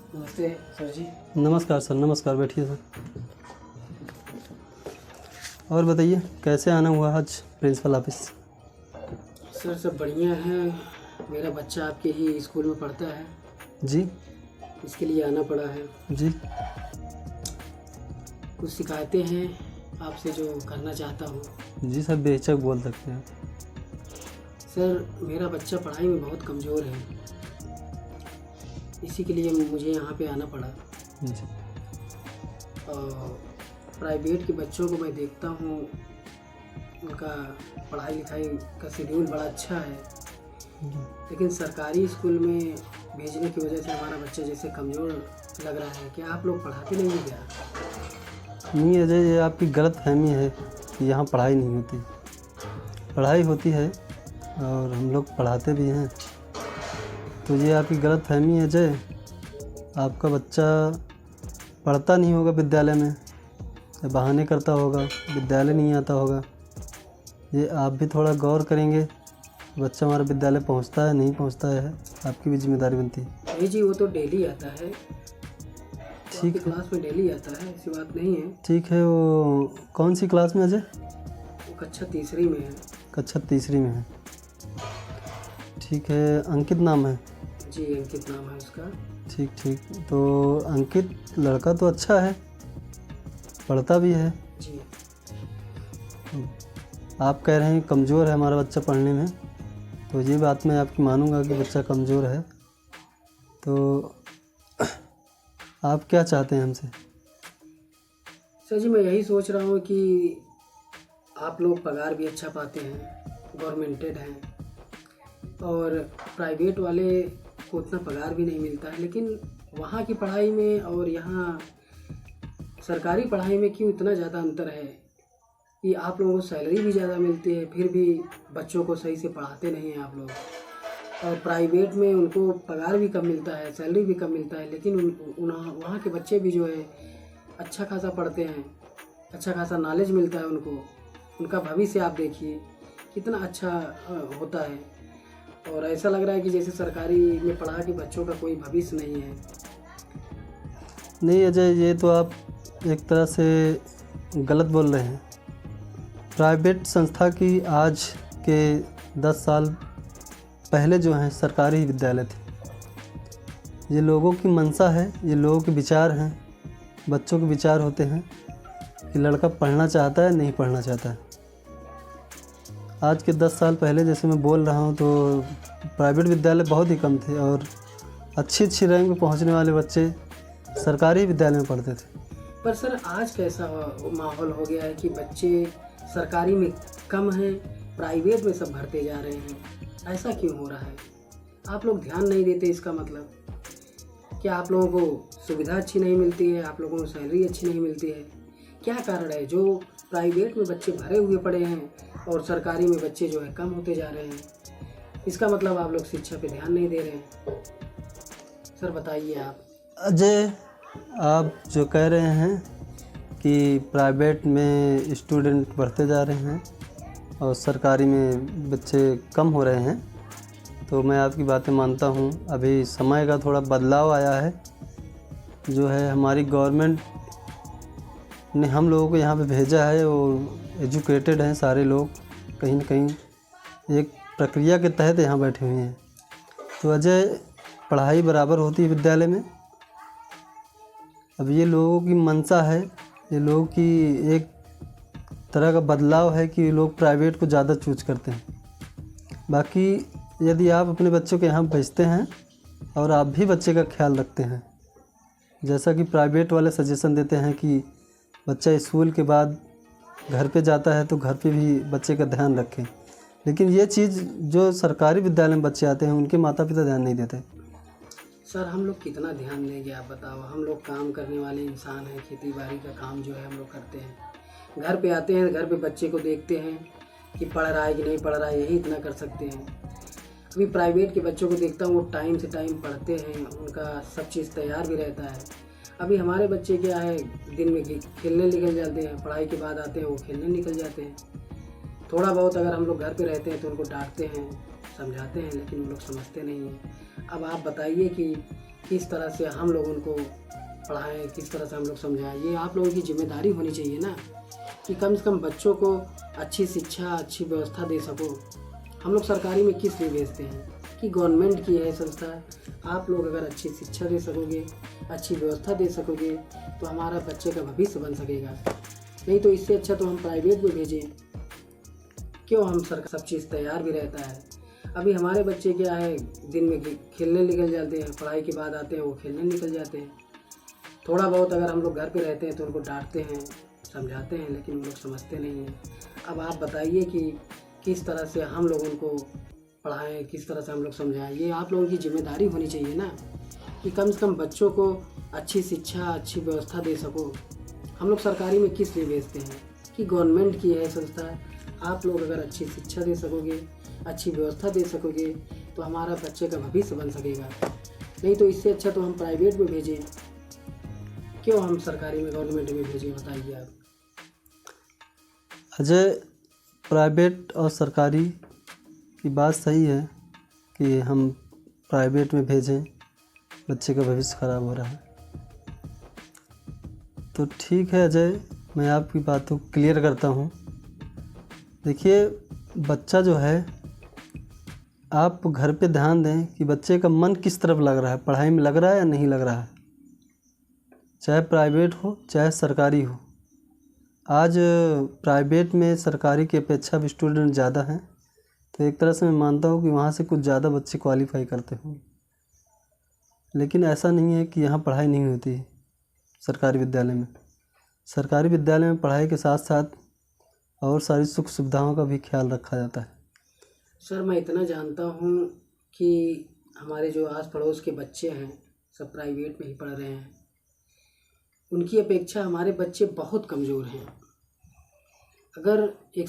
नमस्ते सर जी। नमस्कार सर, नमस्कार, बैठिए सर। और बताइए कैसे आना हुआ आज प्रिंसिपल ऑफिस? सर सब बढ़िया है। मेरा बच्चा आपके ही स्कूल में पढ़ता है, जी इसके लिए आना पड़ा है। जी। कुछ शिकायतें हैं आपसे जो करना चाहता हूँ। जी सर, बेहिचक बोल सकते हैं। सर मेरा बच्चा पढ़ाई में बहुत कमज़ोर है, इसी के लिए मुझे यहाँ पे आना पड़ा। जी और प्राइवेट के बच्चों को मैं देखता हूँ, उनका पढ़ाई लिखाई का शेड्यूल बड़ा अच्छा है, लेकिन सरकारी स्कूल में भेजने की वजह से हमारा बच्चा जैसे कमज़ोर लग रहा है। क्या आप लोग पढ़ाते नहीं हैं क्या? नहीं अजय, ये आपकी गलत फहमी है कि यहाँ पढ़ाई नहीं होती। पढ़ाई होती है और हम लोग पढ़ाते भी हैं। तो ये आपकी गलत फहमी है अजय। आपका बच्चा पढ़ता नहीं होगा विद्यालय में, या बहाने करता होगा, विद्यालय नहीं आता होगा। ये आप भी थोड़ा गौर करेंगे, बच्चा हमारा विद्यालय पहुंचता है नहीं पहुंचता है, आपकी भी जिम्मेदारी बनती है। नहीं जी, वो तो डेली आता है, ठीक है, क्लास में डेली आता है, ऐसी बात नहीं है। ठीक है। वो कौन सी क्लास में अजय? वो कक्षा तीसरी में है। कक्षा तीसरी में है, ठीक है। अंकित नाम है? जी अंकित नाम है उसका। ठीक ठीक। तो अंकित लड़का तो अच्छा है, पढ़ता भी है। जी आप कह रहे हैं कमज़ोर है हमारा बच्चा पढ़ने में, तो ये बात मैं आपकी मानूंगा कि बच्चा कमज़ोर है। तो आप क्या चाहते हैं हमसे? सर जी, मैं यही सोच रहा हूँ कि आप लोग पगार भी अच्छा पाते हैं, गवर्नमेंटेड हैं, और प्राइवेट वाले को उतना पगार भी नहीं मिलता है, लेकिन वहाँ की पढ़ाई में और यहाँ सरकारी पढ़ाई में क्यों इतना ज़्यादा अंतर है कि आप लोगों को सैलरी भी ज़्यादा मिलती है, फिर भी बच्चों को सही से पढ़ाते नहीं हैं आप लोग। और प्राइवेट में उनको पगार भी कम मिलता है, सैलरी भी कम मिलता है, लेकिन वहाँ के बच्चे भी जो है अच्छा खासा पढ़ते हैं, अच्छा खासा नॉलेज मिलता है उनको। उनका भविष्य आप देखिए कितना अच्छा होता है, और ऐसा लग रहा है कि जैसे सरकारी में पढ़ा के बच्चों का कोई भविष्य नहीं है। नहीं अजय, ये तो आप एक तरह से गलत बोल रहे हैं। प्राइवेट संस्था की आज के 10 साल पहले जो हैं सरकारी विद्यालय थे। ये लोगों की मंशा है, ये लोगों के विचार हैं, बच्चों के विचार होते हैं कि लड़का पढ़ना चाहता है नहीं पढ़ना चाहता है। आज के 10 साल पहले जैसे मैं बोल रहा हूँ तो प्राइवेट विद्यालय बहुत ही कम थे, और अच्छी रैंक में पहुँचने वाले बच्चे सरकारी विद्यालय में पढ़ते थे। पर सर आज कैसा माहौल हो गया है कि बच्चे सरकारी में कम हैं, प्राइवेट में सब भरते जा रहे हैं। ऐसा क्यों हो रहा है? आप लोग ध्यान नहीं देते, इसका मतलब क्या आप लोगों को सुविधा अच्छी नहीं मिलती है, आप लोगों को सैलरी अच्छी नहीं मिलती है? क्या कारण है जो प्राइवेट में बच्चे भरे हुए पड़े हैं और सरकारी में बच्चे जो है कम होते जा रहे हैं? इसका मतलब आप लोग शिक्षा पे ध्यान नहीं दे रहे हैं। सर बताइए आप। अजय, आप जो कह रहे हैं कि प्राइवेट में स्टूडेंट बढ़ते जा रहे हैं और सरकारी में बच्चे कम हो रहे हैं, तो मैं आपकी बातें मानता हूँ। अभी समय का थोड़ा बदलाव आया है, जो है हमारी गवर्नमेंट ने हम लोगों को यहाँ पे भेजा है। वो एजुकेटेड हैं सारे लोग, कहीं ना कहीं एक प्रक्रिया के तहत यहाँ बैठे हुए हैं। तो अजय, पढ़ाई बराबर होती है विद्यालय में। अब ये लोगों की मंशा है, ये लोगों की एक तरह का बदलाव है कि लोग प्राइवेट को ज़्यादा चूज करते हैं। बाकी यदि आप अपने बच्चों के यहाँ भेजते हैं और आप भी बच्चे का ख्याल रखते हैं, जैसा कि प्राइवेट वाले सजेशन देते हैं कि बच्चा स्कूल के बाद घर पे जाता है तो घर पे भी बच्चे का ध्यान रखें, लेकिन ये चीज़ जो सरकारी विद्यालय में बच्चे आते हैं उनके माता पिता ध्यान नहीं देते। सर हम लोग कितना ध्यान देंगे आप बताओ? हम लोग काम करने वाले इंसान हैं, खेती बाड़ी का काम जो है हम लोग करते हैं, घर पे आते हैं, घर पे बच्चे को देखते हैं कि पढ़ रहा है कि नहीं पढ़ रहा है, यही इतना कर सकते हैं। अभी प्राइवेट के बच्चों को देखता हूँ, वो टाइम से टाइम पढ़ते हैं, उनका सब चीज़ तैयार भी रहता है। अभी हमारे बच्चे क्या है, दिन में खेलने निकल जाते हैं, पढ़ाई के बाद आते हैं वो खेलने निकल जाते हैं। थोड़ा बहुत अगर हम लोग घर पे रहते हैं तो उनको डांटते हैं, समझाते हैं लेकिन वो लोग समझते नहीं हैं। अब आप बताइए कि किस तरह से हम लोग उनको पढ़ाएं, किस तरह से हम लोग समझाएं। ये आप लोगों की जिम्मेदारी होनी चाहिए ना कि कम से कम बच्चों को अच्छी शिक्षा, अच्छी व्यवस्था दे सको। हम लोग सरकारी में किस लिए भेजते हैं कि गवर्नमेंट की है संस्था। आप लोग अगर अच्छी शिक्षा दे सकोगे, अच्छी व्यवस्था दे सकोगे तो हमारा बच्चे का भविष्य बन सकेगा। नहीं तो इससे अच्छा तो हम प्राइवेट में भेजें। क्यों हम सरकार सब चीज़ तैयार भी रहता है। अभी हमारे बच्चे क्या है, दिन में खेलने निकल जाते हैं, पढ़ाई के बाद आते हैं वो खेलने निकल जाते हैं। थोड़ा बहुत अगर हम लोग घर पे रहते हैं तो उनको डांटते हैं, समझाते हैं लेकिन वो लोग समझते नहीं हैं। अब आप बताइए कि किस तरह से हम लोग उनको पढ़ाएं, किस तरह से हम लोग समझाएं। ये आप लोगों की जिम्मेदारी होनी चाहिए ना कि कम से कम बच्चों को अच्छी शिक्षा, अच्छी व्यवस्था दे सको। हम लोग सरकारी में किस लिए भेजते हैं कि गवर्नमेंट की है संस्था। आप लोग अगर अच्छी शिक्षा दे सकोगे, अच्छी व्यवस्था दे सकोगे तो हमारा बच्चे का भविष्य बन सकेगा। नहीं तो इससे अच्छा तो हम प्राइवेट में भेजें। क्यों हम सरकारी में, गवर्नमेंट में भेजें, बताइए आप। अजय, प्राइवेट और सरकारी की बात सही है कि हम प्राइवेट में भेजें, बच्चे का भविष्य ख़राब हो रहा है। तो ठीक है अजय, मैं आपकी बातों को क्लियर करता हूँ। देखिए, बच्चा जो है, आप घर पे ध्यान दें कि बच्चे का मन किस तरफ लग रहा है, पढ़ाई में लग रहा है या नहीं लग रहा है, चाहे प्राइवेट हो चाहे सरकारी हो। आज प्राइवेट में सरकारी की अपेक्षा भी स्टूडेंट ज़्यादा हैं, तो एक तरह से मैं मानता हूँ कि वहाँ से कुछ ज़्यादा बच्चे क्वालिफाई करते होंगे। लेकिन ऐसा नहीं है कि यहाँ पढ़ाई नहीं होती है। सरकारी विद्यालय में पढ़ाई के साथ साथ और सारी सुख सुविधाओं का भी ख्याल रखा जाता है। सर, मैं इतना जानता हूँ कि हमारे जो आस पड़ोस के बच्चे हैं सब प्राइवेट में ही पढ़ रहे हैं। उनकी अपेक्षा हमारे बच्चे बहुत कमज़ोर हैं। अगर एक